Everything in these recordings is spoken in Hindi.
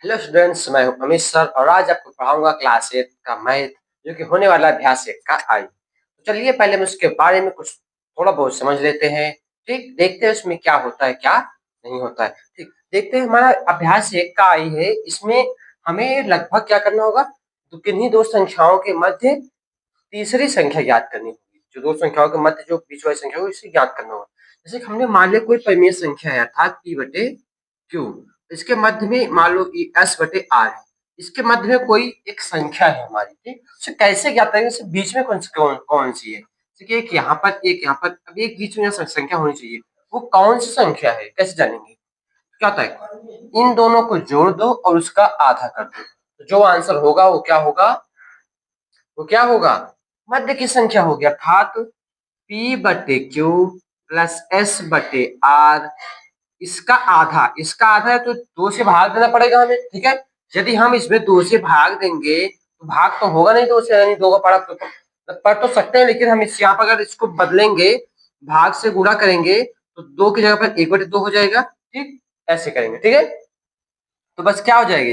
हेलो स्टूडेंट्स, मैं हूं अमित सर और आज आपको पढ़ाऊंगा क्लास 8 का मैथ जो कि होने वाला है अभ्यास 1 का आई। तो चलिए पहले हम उसके बारे में कुछ थोड़ा बहुत समझ लेते हैं। ठीक, देखते हैं उसमें क्या होता है क्या नहीं होता है। ठीक, देखते हैं हमारा अभ्यास 1 का आई है। इसमें हमें लगभग क्या करना होगा, तो किन्हीं दो संख्याओं के मध्य तीसरी संख्या ज्ञात करनी होगी। जो दो संख्याओं के मध्य जो बीच वाली संख्या होगी इसे ज्ञात करना होगा। जैसे कि हमने मान लिया कोई परिमेय संख्या है अर्थात पी बटे क्यू, इसके मध्य में मान लो एस बटे आर है। इसके मध्य में कोई एक संख्या है हमारी, ठीक, उसे कैसे ज्ञात करेंगे, उसे बीच में कौन सी है। देखिए एक यहाँ पर एक यहाँ पर, अब एक बीच में संख्या होनी चाहिए, वो कौन सी संख्या है कैसे जानेंगे। क्या होता है, इन दोनों को जोड़ दो और उसका आधा कर दो, तो जो आंसर होगा वो क्या होगा, वो क्या होगा, मध्य की संख्या होगी अर्थात पी बटे क्यू प्लस एस बटे आर। इसका आधा है तो दो से भाग देना पड़ेगा हमें, ठीक है। यदि हम इसमें दो से भाग देंगे तो भाग तो होगा नहीं, दो से यानी दो का पढ़ा तो पढ़ तो सकते हैं, लेकिन हम इस यहाँ पर अगर इसको बदलेंगे, भाग से गुणा करेंगे तो दो की जगह पर एक बटे दो हो जाएगा। ठीक, ऐसे करेंगे, ठीक है। तो बस क्या हो जाएगा,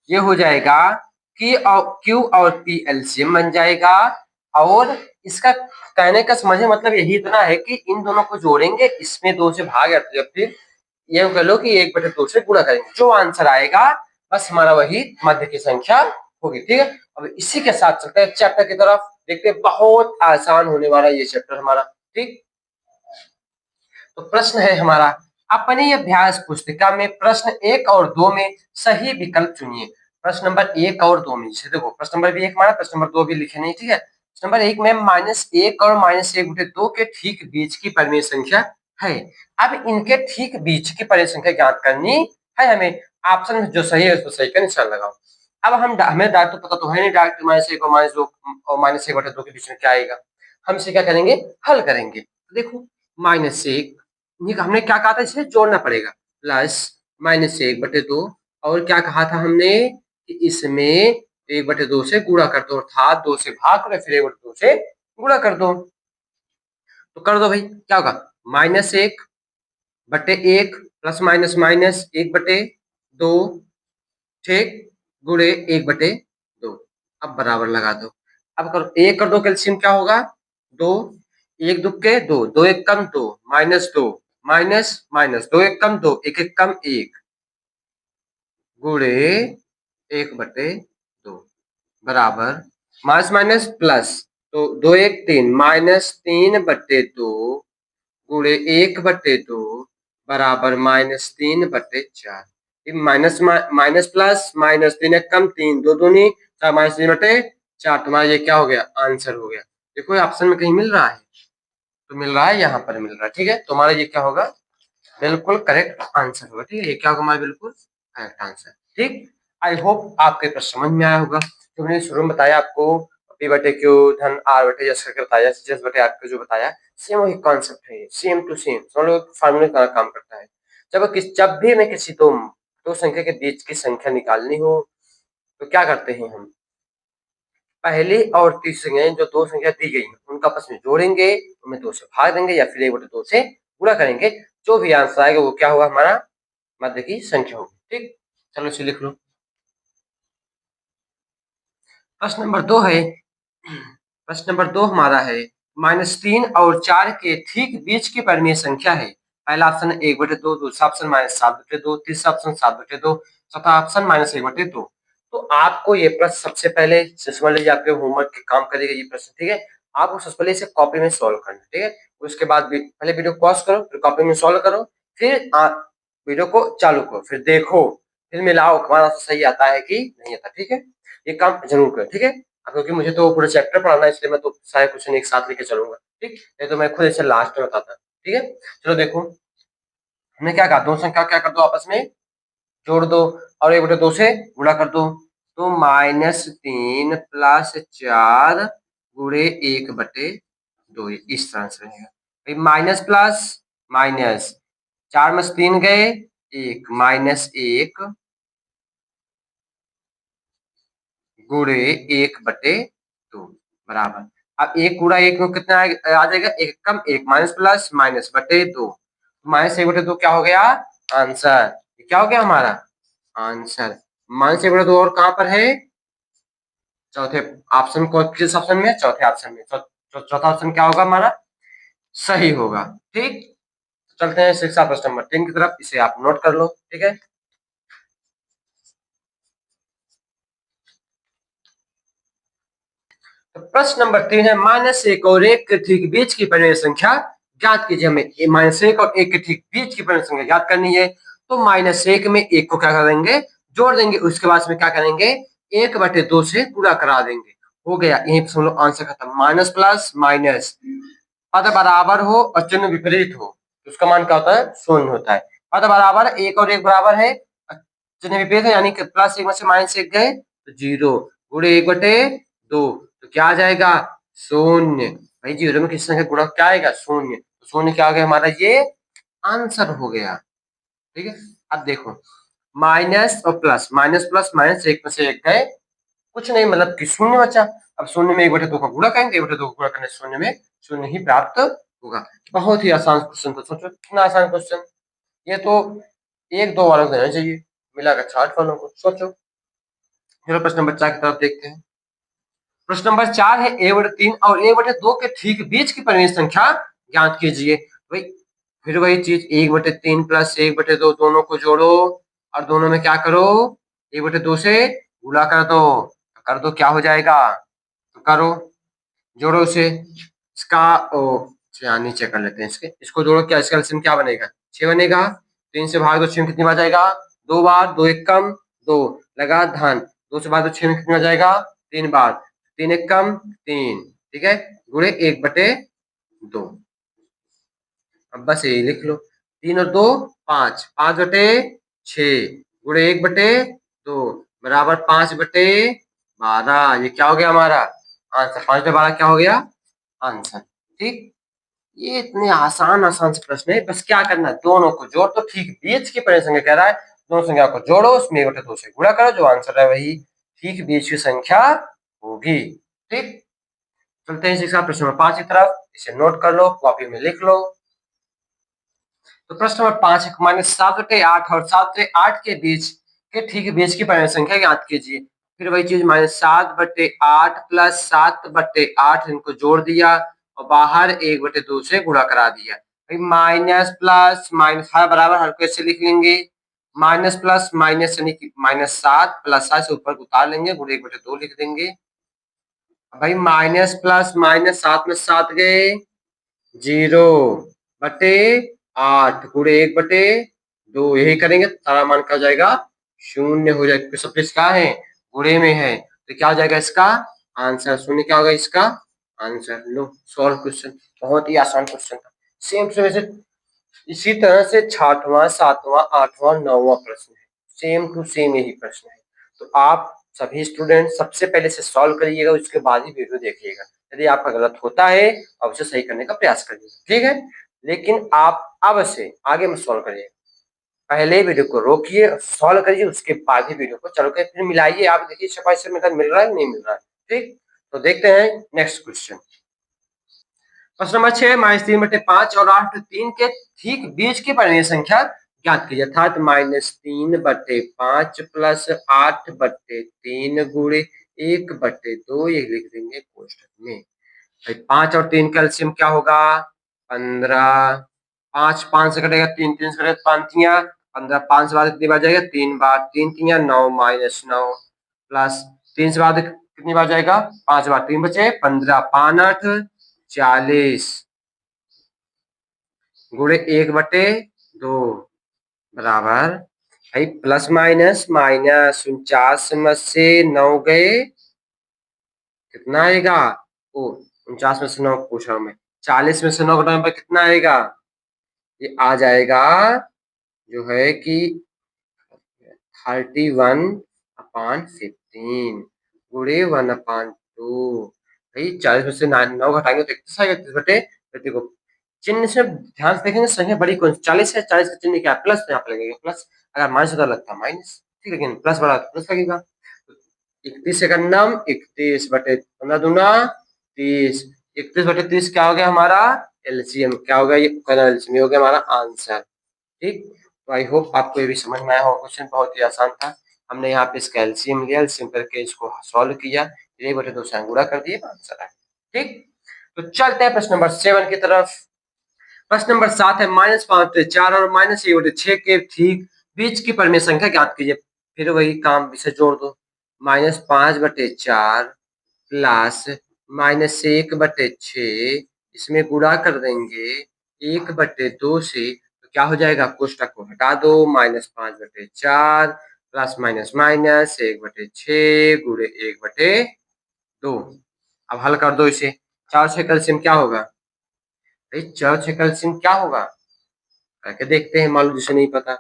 ये हो जाएगा कि क्यू और पी एलसीएम बन जाएगा। और इसका कहने का समझे मतलब यही इतना है कि इन दोनों को जोड़ेंगे, इसमें दो से भाग या फिर ये कह लो कि एक बटे दो से गुणा करेंगे, जो आंसर आएगा बस हमारा वही मध्य की संख्या होगी, ठीक है। अब इसी के साथ चलते हैं चैप्टर की तरफ, देखते हैं बहुत आसान होने वाला ये चैप्टर हमारा। ठीक, तो प्रश्न है हमारा, अपनी अभ्यास पुस्तिका में प्रश्न 1 और 2 में सही विकल्प चुनिए। प्रश्न नंबर 1 और 2 में, जैसे देखो प्रश्न नंबर भी 1 हमारा, प्रश्न नंबर 2 भी लिखे नहीं, ठीक है। प्रश्न नंबर 1 में -1 और -1/2 के ठीक बीच की परिमेय संख्या है। अब इनके ठीक बीच की परिमेय संख्या ज्ञात करनी है हमें। ऑप्शन में जो सही है उसको सही का निशान लगाओ। अब हमें डायरेक्ट तो पता तो है नहीं, डायरेक्ट -1 और -2 और -1/2 के बीच में क्या आएगा। हम इसे क्या करेंगे, हल करेंगे। देखो -1, हमने क्या कहा था, इसे जोड़ना पड़ेगा, प्लस -1/2, और क्या कहा था हमने कि इसमें 1/2 से गुणा कर दो, अर्थात 2 से भाग करो फिर 1/2 से गुणा कर दो। तो कर दो भाई, क्या होगा, -1/1 प्लस माइनस माइनस 1/2, ठीक, गुणे 1/2। अब बराबर लगा दो। अब करो, एक कर दो कैल्सियम क्या होगा, 2, एक दुक्के दो, दो एक कम दो, -2 माइनस माइनस, दो एक कम दो, एक एक कम एक, गुणे 1/2 बराबर माइनस माइनस प्लस, तो 2 1 3 -3/2 गुणे 1/2 बराबर -3/4। माइनस माइनस प्लस, -3 एक कम 3, दो दूनी चार, -3/4। तुम्हारा ये क्या हो गया, आंसर हो गया। देखो ऑप्शन में कहीं मिल रहा है, तो मिल रहा है, यहाँ पर मिल रहा है, ठीक है। तुम्हारा ये क्या होगा, बिल्कुल करेक्ट आंसर होगा, ठीक है। ये क्या होगा हमारा बिल्कुल करेक्ट आंसर। ठीक, आई होप आपके प्रश्न समझ में आया होगा। जो मैंने शुरू में बताया आपको, पी बटे क्यू धन आर बटे एस करके बताया, एस बटे आर को जो बताया, सेम वही कॉन्सेप्ट है, सेम टू सेम, समझ लो फार्मूले का काम करता है। जब भी हमें किसी दो संख्या के बीच की संख्या निकालनी हो तो क्या करते हैं हम, पहली और तीसरी संख्याएं जो दो संख्या दी गई हैं उनका आपस में जोड़ेंगे, उनमें 2 से भाग देंगे या फिर 1/2 से गुणा करेंगे। जो भी आंसर आएगा वो क्या होगा, हमारा मध्य की संख्या होगी। ठीक, चलो इसे लिख लो। प्रश्न नंबर 2 है, प्रश्न नंबर 2 हमारा है, -3 और 4 के ठीक बीच की परिमेय संख्या है। पहला ऑप्शन 1/2, दूसरा ऑप्शन -7/2, तीसरा ऑप्शन 7/2, चौथा ऑप्शन -1/2। तो आपको ये प्रश्न सबसे पहले समझ लीजिए, आपके होमवर्क के काम करेगा ये प्रश्न, ठीक है। आपको सबसे पहले इसे कॉपी में सॉल्व करना, ठीक है। उसके बाद पहले वीडियो पॉज करो, फिर कॉपी में सॉल्व करो, फिर वीडियो को चालू करो, फिर देखो, फिर मिलाओ हमारा सही आता है कि नहीं आता, ठीक है। ये काम जरूर करें, ठीक है। क्योंकि मुझे तो पूरा चैप्टर पढ़ाना है, इसलिए मैं तो सारे क्वेश्चन एक साथ लेके चलूंगा, ठीक। नहीं तो मैं खुद इसे लास्ट में बताता, ठीक है। चलो देखो, हमने क्या कहा, दो संख्या क्या कर दो आपस में जोड़ दो और 1/2 से गुणा कर दो। तो -3 + 4 गुणे 1/2, इस तरह से रहेगा। माइनस प्लस माइनस, 4 में से 3 गए, 1 -1 गुणे 1/2 बराबर। अब 1 गुणा 1 में कितना आ जाएगा, 1 कम 1, माइनस प्लस माइनस बटे 2, -1/2 क्या हो गया आंसर, क्या हो गया हमारा आंसर। माइनस एक बटे दो और कहां पर है? चौथे ऑप्शन को, किस ऑप्शन में? चौथे ऑप्शन में। चौथा ऑप्शन क्या होगा हमारा? सही होगा। ठीक, चलते हैं शिक्षा प्रश्न नंबर 3 की तरफ, इसे आप नोट कर लो। ठीक है, तो प्रश्न नंबर 3 है, -1 और 1 के ठीक बीच की परिमेय संख्या ज्ञात कीजिए। हमें -1 और 1 के ठीक बीच की परिमेय संख्या ज्ञात करनी है। तो -1 में 1 को क्या करेंगे? जोड़ देंगे। उसके बाद में क्या करेंगे? 1/2 से गुणा करा देंगे। हो गया, यहीं पर समझ लो आंसर खत्म। माइनस प्लस माइनस, पद बराबर हो और चिन्ह विपरीत हो तो उसका मान क्या होता है? शून्य होता है। पद बराबर, 1 और 1 बराबर है, चिन्ह विपरीत है, यानी कि प्लस 1 में से -1 गए तो 0, गुणे 1/2 तो क्या आ जाएगा? शून्य। भाई 0 में किसी संख्या गुणा क्या आएगा? शून्य। तो शून्य क्या हो गया हमारा? ये आंसर हो गया। ठीक है, अब देखो, माइनस और प्लस, माइनस प्लस माइनस, 1 में से 1 गए, कुछ नहीं, मतलब कि शून्य बचा। अब शून्य में 1/2 का गुणा करेंगे, 1/2 का गुणा करने से शून्य में शून्य ही प्राप्त होगा। बहुत ही आसान क्वेश्चन था, सोचो कितना आसान क्वेश्चन। ये तो 1-2 वालों को देना चाहिए, मिलाकर 60 वालों को। सोचो, चलो प्रश्न नंबर 4 की तरफ देखते हैं। प्रश्न नंबर 4 है, 1/3 और 1/2 के ठीक बीच की परिमेय संख्या ज्ञात कीजिए। भाई फिर वही चीज, 1/3 प्लस 1/2 दोनों को जोड़ो और दोनों में क्या करो? 1/2 से गुणा कर दो। कर दो, क्या हो जाएगा? तो करो, जोड़ो उसे। इसका ओ यहाँ नीचे कर लेते हैं, इसको जोड़ो, क्या इसका एलसीएम क्या बनेगा? 6 बनेगा। 3 से भाग दो, 6 में कितनी बार जाएगा? 2 बार। 2 एक कम 2, लगा धन, 2 से भाग दो, 6 में कितनी बार जाएगा? 3 बार। 3 एक कम 3, ठीक है, गुणे 1/2। अब बस यही लिख लो, 3 और 2 5, 5/6 गुणे 1/2 बराबर 5/12। ये क्या हो गया हमारा आंसर? 5/12 क्या हो गया? आंसर। ठीक, ये इतने आसान आसान से प्रश्न है, बस क्या करना है? दोनों को जोड़, तो ठीक बीच की परिमेय संख्या कह रहा है, दोनों संख्या को जोड़ो, उसमें 1/2 से गुणा करो, जो आंसर है वही ठीक बीच की संख्या होगी। ठीक, चलते हैं शिक्षा प्रश्न नंबर 5 की तरफ, इसे नोट कर लो, कॉपी में लिख लो। तो प्रश्न नंबर 5 है, -7/8 और 7/8 के बीच के ठीक बीच की परिमेय संख्या ज्ञात कीजिए। फिर वही चीज, -7/8 प्लस 7/8, इनको जोड़ दिया और बाहर 1/2 से गुणा करा दिया। माइनस प्लस माइनस, हर बराबर, हर को ऐसे लिख लेंगे, माइनस प्लस माइनस यानी कि -7 प्लस 7 से ऊपर उतार लेंगे, गुणे 1/2 लिख देंगे। भाई माइनस प्लस माइनस, 7 में 7 गए, 0/8 गुणे 1/2, यही करेंगे, सारा मान क्या हो जाएगा? शून्य हो जाएगा। सब क्या है? गुणे में है, तो क्या हो जाएगा इसका आंसर? शून्य क्या होगा इसका आंसर? लो, सॉल्व क्वेश्चन। बहुत ही आसान क्वेश्चन था। सेम से वैसे इसी तरह से 6वां 7वां 8वां 9वां प्रश्न है, सेम टू सेम यही प्रश्न है। तो आप सभी स्टूडेंट सबसे पहले से सॉल्व करिएगा, उसके बाद ही वीडियो देखिएगा। यदि आपका गलत होता है आप उसे सही करने का प्रयास करिएगा, ठीक है, लेकिन आप अब से आगे में सॉल्व करिएगा। पहले वीडियो को रोकिए, सॉल्व करिए, उसके बाद ही वीडियो को चालू करिए, फिर मिलाइए, आप देखिए सफाई से मेथड मिल रहा है नहीं मिल रहा है। ठीक, तो देखते हैं नेक्स्ट क्वेश्चन। प्रश्न नंबर 6, -3/5 और 8/3 के ठीक बीच की परिमेय संख्या ज्ञात कीजिए। अर्थात -3/5 प्लस 8/3 गुणे 1/2, ये लिख देंगे कोष्ठक में। 5 और 3 का एलसीएम क्या होगा? 15। 5 5 से कटेगा, 3 3 से कटेगा, 5 तियां 15, 5 से बाद कितनी बार जाएगा? 3 बार, 3 तियां 9 -9 प्लस 3 से बाद कितनी बार जाएगा? 5 बार, 3 बचे 15, 5 8 40 गुणे 1/2 बराबर, भाई प्लस माइनस माइनस, 49 में से 9 गए, कितना आएगा? ओ 49 में से 9 पूछ रहा हूं मैं, 40 में से 9 घटाने पर कितना आएगा? ये आ जाएगा जो है कि 31/15 गुणे 1/2। भाई 40 में से 9 घटाएंगे तो 31 आएगा, 31/, देखो चिन्ह से ध्यान से देखेंगे, संख्या बड़ी कौन सी? 40 है, 40 का चिन्ह क्या है? प्लस, तो यहाँ पे लगेगा प्लस, अगर माइनस होता लगता माइनस, ठीक है, लेकिन प्लस बड़ा तो प्लस लगेगा। 31 सेकंडम 31/15 दूना 30, 31/30 क्या हो गया हमारा एलसीएम? क्या हो गया? ये एलसीएम हो गया हमारा आंसर। ठीक, तो आई होप आपको ये भी समझ में आया होगा। क्वेश्चन बहुत ही आसान था। हमने यहाँ पे इसका एलसीएम लिया, एलसीएम करके इसको सॉल्व किया, 1/2 से गुणा कर दिए, आंसर आया। ठीक, तो चलते हैं प्रश्न नंबर 7 की तरफ। प्रश्न नंबर 7 है -5/4 और -1/6 के ठीक बीच की परिमेय संख्या ज्ञात कीजिए। फिर वही काम, इसे जोड़ दो। -5/4 प्लस -1/6, इसमें गुणा कर देंगे 1/2 से, तो क्या हो जाएगा, कोष्टक को हटा दो। -5/4 प्लस माइनस माइनस 1/6 गुणे 1/2। अब हल कर दो इसे। 4 से कैल्शियम क्या होगा भाई, 4 से कैल्शियम क्या होगा करके देखते हैं। मान लो जिसे नहीं पता,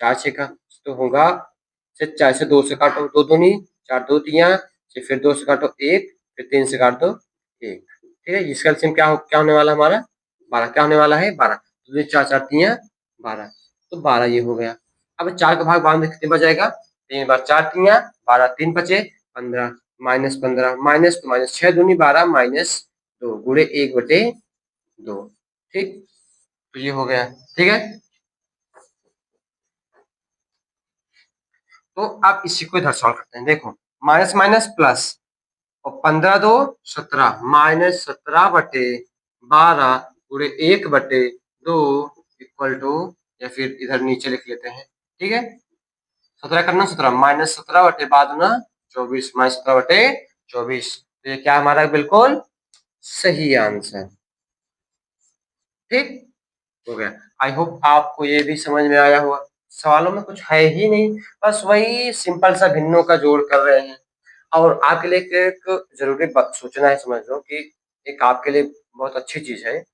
4 से का तो होगा, 4 से 2 से काटो, 2 दूनी 4, 2 तिया, फिर 2 से काटो 1, फिर 3 से काट दो 1। ठीक है, इसका एलसीएम क्या होने वाला हमारा 12, क्या होने वाला है 12। तो 4 4 तिया 12, तो 12 ये हो गया। अब 4 का भाग बाद में कितने बचेगा, 3 बार 4 तिया 12, 3 बचे 15, -15 माइनस तो माइनस, 6 दूनी 12 -2 गुणे 1/2। ठीक, तो ये हो गया। ठीक है, तो आप इसी को इधर सॉल्व करते हैं। देखो, माइनस माइनस प्लस, और 15 2 17, -17/12 गुणे 1/2 इक्वल टू, या फिर इधर नीचे लिख लेते हैं। ठीक है, 17 करना 17, -17/12 24, -17/24, तो ये क्या हमारा बिल्कुल सही आंसर। ठीक हो गया। आई होप आपको ये भी समझ में आया होगा। सवालों में कुछ है ही नहीं, बस वही सिंपल सा भिन्नों का जोड़ कर रहे हैं। और आपके लिए एक जरूरी बात सोचना है, समझ लो कि एक आपके लिए बहुत अच्छी चीज है,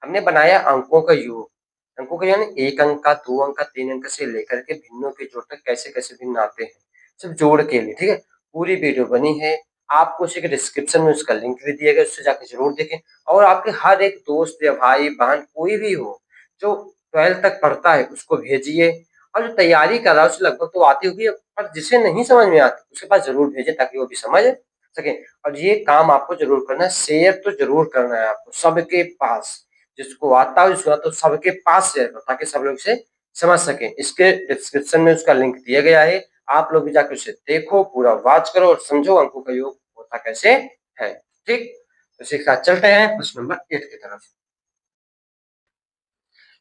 हमने बनाया अंकों का योग। अंकों का यानी 1 अंक का, 2 अंक का, 3 अंक से लेकर के भिन्नों के जोड़ तक कैसे कैसे भिन्न आते हैं, सिर्फ जोड़ के लिए। ठीक है, पूरी वीडियो बनी है, आपको उसी के डिस्क्रिप्शन में उसका लिंक भी दिया गया, उससे जाकर जरूर देखें। और आपके हर एक दोस्त या भाई बहन कोई भी हो जो 12th तक पढ़ता है उसको भेजिए, और जो तैयारी कर रहा है उसे लगभग तो आती होगी, पर जिसे नहीं समझ में आती उसके पास जरूर भेजें ताकि वो भी समझ सके। और ये काम आपको जरूर करना है, शेयर तो जरूर करना है आपको सबके पास, जिसको आता हो जिसको आता हो सबके पास शेयर करो ताकि सब लोग इसे समझ सकें। इसके डिस्क्रिप्शन में उसका लिंक दिया गया है, आप लोग भी जाकर उसे देखो, पूरा वॉच करो और समझो अंकों का योग होता कैसे है। ठीक, तो इसी के साथ चलते हैं प्रश्न नंबर 8 की तरफ।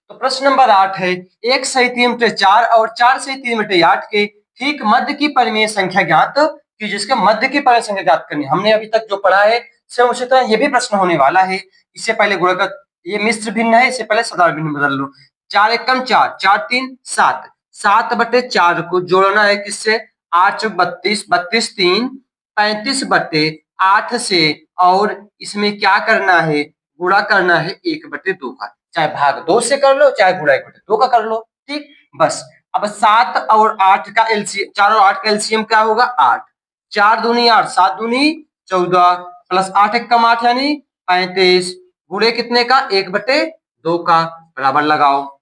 तो प्रश्न नंबर 8 है, 1 सही 3/4 और 4 सही 3/8 के ठीक मध्य की परिमेय संख्या ज्ञात कि जिसके मध्य की परिमेय संख्या ज्ञात करनी। हमने अभी तक जो पढ़ा है सेम उसी तरह ये भी प्रश्न होने वाला है। इससे पहले गुणक, ये मिश्र भिन्न है, इससे पहले साधारण भिन्न बदल लो। 4 एकम 4, 4 3 7, 7/4 को जोड़ना है किससे, 8 चौक 32, 32 3 35/8 से, और इसमें क्या करना है, गुणा करना है 1/2 का। चाहे भाग 2 से कर लो, चाहे गुणा 1/2 का कर लो। ठीक, बस अब 7 और 8 का एलसीएम, 4 और 8 का एलसीएम क्या होगा 8, 4 दूनी 8, 7 दूनी 14, प्लस 8 एकम 8 यानी 35, गुणे कितने का 1/2 का, बराबर लगाओ।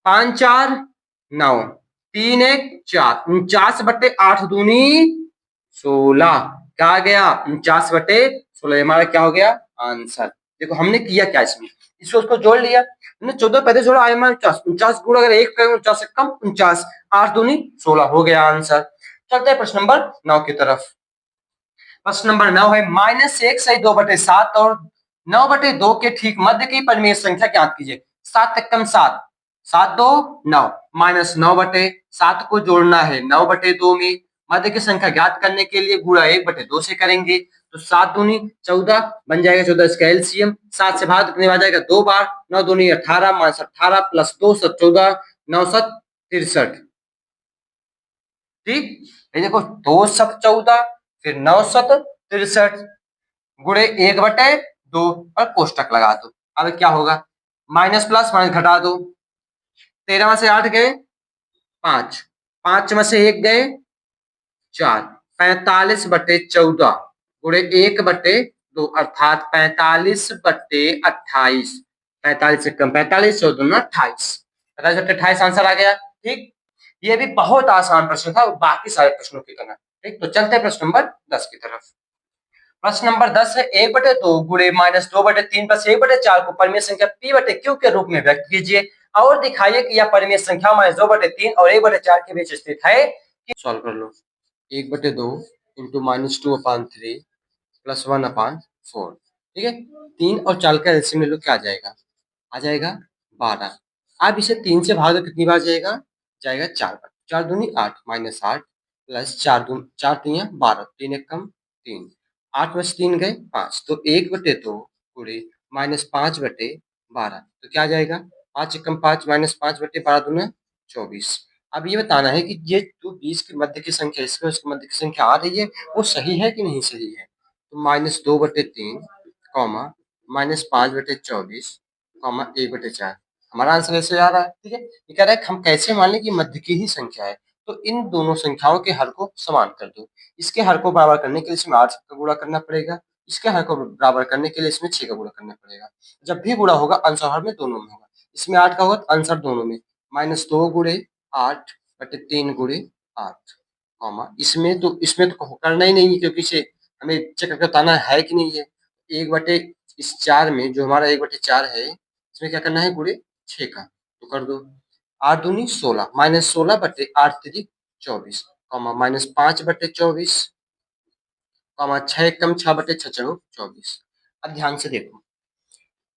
5 4 9, 3 1 4, 49/8 दूनी 16, क्या आ गया 49/16, हमारा क्या हो गया आंसर। देखो हमने किया क्या, इसमें उसको जोड़ लिया, हमने 14 पहले जोड़ा, आया 49, 49 गुणा अगर 1 करें 49 से कम 49, 8 दूनी 16 हो गया आंसर। चलते हैं प्रश्न नंबर 9 की तरफ। प्रश्न नंबर 9 है, -1 सही 2/7 और 9/2 के ठीक मध्य की परिमेय संख्या ज्ञात कीजिए। 7 एकम 7, 7 2 9, -9/7 को जोड़ना है 9/2 में, मध्य की संख्या ज्ञात करने के लिए गुणा 1/2 से करेंगे, तो 7 दूनी 14 बन जाएगा, 14 इसका एलसीएम, 7 से भाग कितने आ जाएगा 2 बार, 9 दूनी 18, -18 प्लस 2 14, 9 7 63। ठीक, ये देखो 2 7 14, फिर 9 7 63 गुणे 1/2 और कोष्टक लगा दो। अब क्या होगा, माइनस प्लस माइनस घटा दो, 13 में से 8 गए 5, 5 में से 1 गए 4, 45/14 गुणे 1/2 अर्थात 45/28, 45 से कम 45, 14 28, 45/28 आंसर आ गया। ठीक, ये भी बहुत आसान प्रश्न था बाकी सारे प्रश्नों की तरह। ठीक, तो चलते हैं प्रश्न नंबर 10 की तरफ। प्रश्न नंबर 10 है, 1/2 गुणे -2/3 प्लस 1/4 को परिमेय संख्या p/q के रूप में व्यक्त कीजिए। और दिखाइए कि यह परिमेय संख्या -2/3 और 1/4 के बीच स्थित है। सॉल्व कर लो। 1/2 इंटू -2/3 प्लस 1/4, ठीक है। 3 और 4 का एलसीएम ले लो, क्या आ जाएगा? आ जाएगा 12। अब इसे 3 से भाग दो, कितनी बार जाएगा? जाएगा 4 बार। 4 दूनी 8 -8 प्लस 4 तियां 12, 3 एकम 3, 8 में से 3 गए 5, तो 1/2 गुणे -5/12, तो क्या आ जाएगा? 5 एकम 5 -5/12 दूना 24। अब ये बताना है कि ये जो 20 के मध्य की संख्या इसके उसके मध्य की संख्या आ रही है, वो सही है कि नहीं सही है? तो -2/3 कॉमा -5/24 कॉमा 1/4, हमारा आंसर ऐसे आ रहा है, ठीक है। ये कह रहा है हम कैसे मान लें कि मध्य की ही संख्या है, तो इन दोनों संख्याओं के हर को समान कर दो। इसके हर को बराबर करने के लिए इसमें 8 का गुणा करना पड़ेगा, इसके हर को बराबर करने के लिए इसमें 6 का गुणा करना पड़ेगा। जब भी गुणा होगा आंसर हर में दोनों में होगा। इसमें 8 का होगा तो आंसर दोनों में -2 गुणे 8/3 गुणे 8 कॉमा इसमें तो करना ही नहीं है, क्योंकि इसे हमें चेक करके बताना है कि नहीं है। 1/4 में जो हमारा 1/4 है, इसमें क्या करना है? गुणे 6 का, तो कर दो। 8 दूनी 16 -16/8 24 कॉमा -5/24 कॉमा 6 एकम 6/6 24। अब ध्यान से देखो,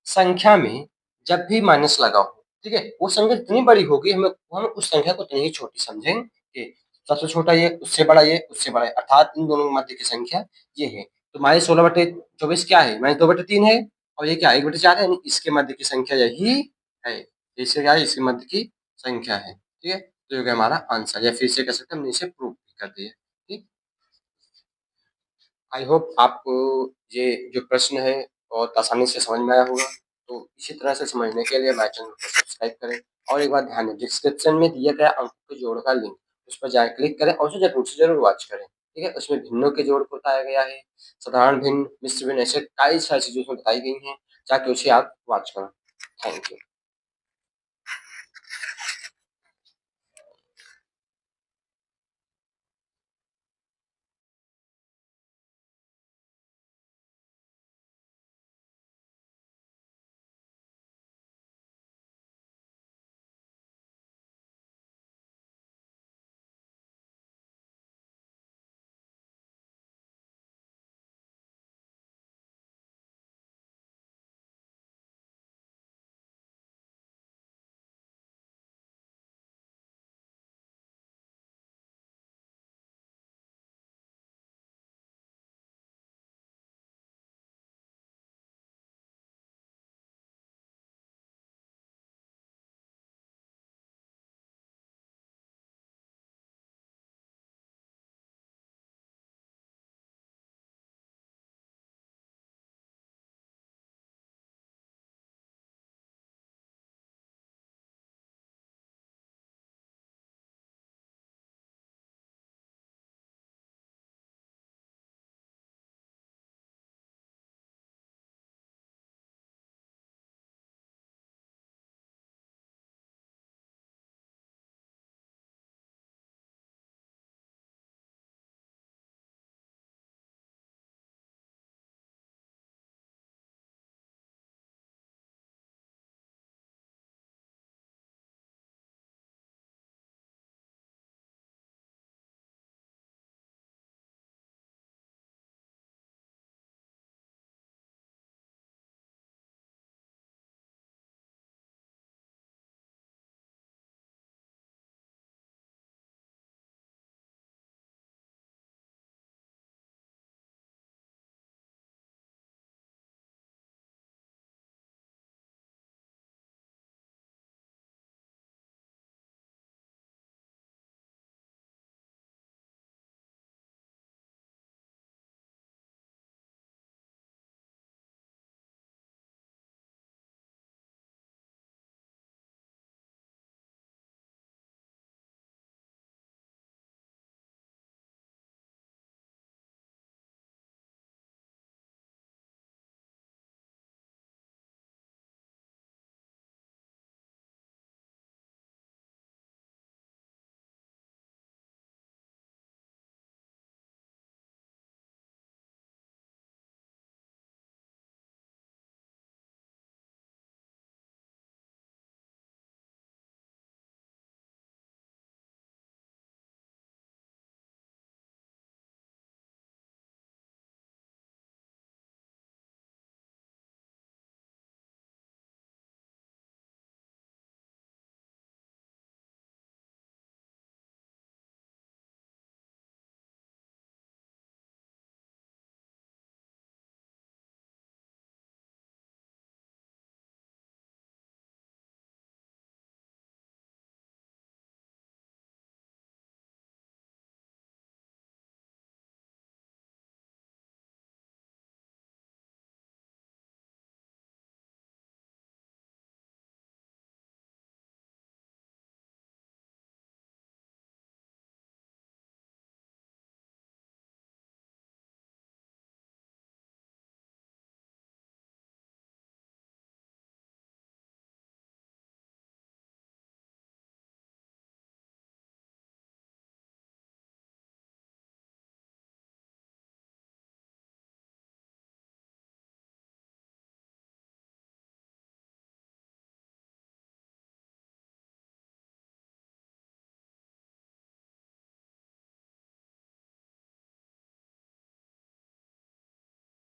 संख्या में जब भी माइनस लगा हो, ठीक है, वो संख्या जितनी बड़ी होगी हम उस संख्या को उतनी ही छोटी समझेंगे। सबसे छोटा ये, उससे बड़ा ये, उससे बड़ा ये, अर्थात इन दोनों के मध्य की संख्या ये है। तो -16/24 क्या है? -2/3 है, और ये क्या है? 1/4 है, यानी इसके मध्य की संख्या यही है। इससे क्या है? इसके मध्य की संख्या है, ठीक है। तो ये हो गया हमारा आंसर, या फिर से कह सकते हैं हमने इसे प्रूव भी कर दिया, ठीक। आई होप आपको ये जो प्रश्न है बहुत आसानी से समझ में आया होगा। तो इसी तरह से समझने के लिए हमारे चैनल को सब्सक्राइब करें। और एक बात ध्यान दें, डिस्क्रिप्शन में दिया गया अंक के जोड़ का लिंक, उस पर जाकर क्लिक करें और उसे जरूर वॉच करें, ठीक है। उसमें भिन्नों के जोड़ को बताया गया है, साधारण भिन्न, मिश्र भिन्न, ऐसे कई सारी चीजें उसमें बताई गई हैं, ताकि उसे आप वॉच करें। Thank you.